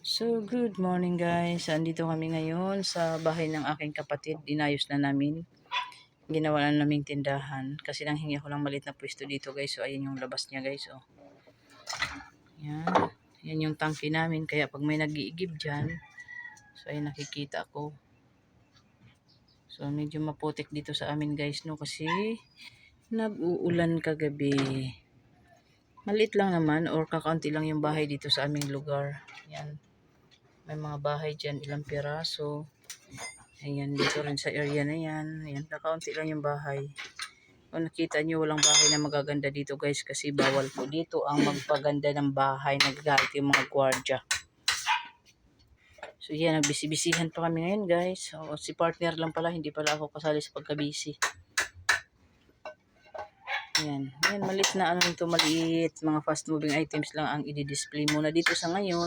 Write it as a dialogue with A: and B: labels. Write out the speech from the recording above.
A: So, good morning guys. Andito kami ngayon sa bahay ng aking kapatid. Inayos na namin. Ginawa na naming tindahan. Kasi nanghingi ako ng maliit na pwesto dito guys. So, ayan yung labas niya guys. Oh. Yan. Yan yung tangke namin. Kaya pag may nag-iigib dyan, so ayan nakikita ko. So, medyo maputik dito sa amin guys. No? Kasi nag-uulan kagabi. Maliit lang naman or kakaunti lang yung bahay dito sa aming lugar. Yan. May mga bahay dyan, ilang piraso. Ayan, dito rin sa area na yan. Ayan, kakaunti lang yung bahay. Kung nakita nyo, walang bahay na magaganda dito guys kasi bawal po dito ang magpaganda ng bahay. Nagagalit yung mga gwardya. So yan, nagbisi-bisihan pa kami ngayon guys. So, si partner lang pala, hindi pala ako kasali sa pagkabisi. Ayan, ayan, maliit na ano ito, maliit. Mga fast moving items lang ang i-display muna dito sa ngayon.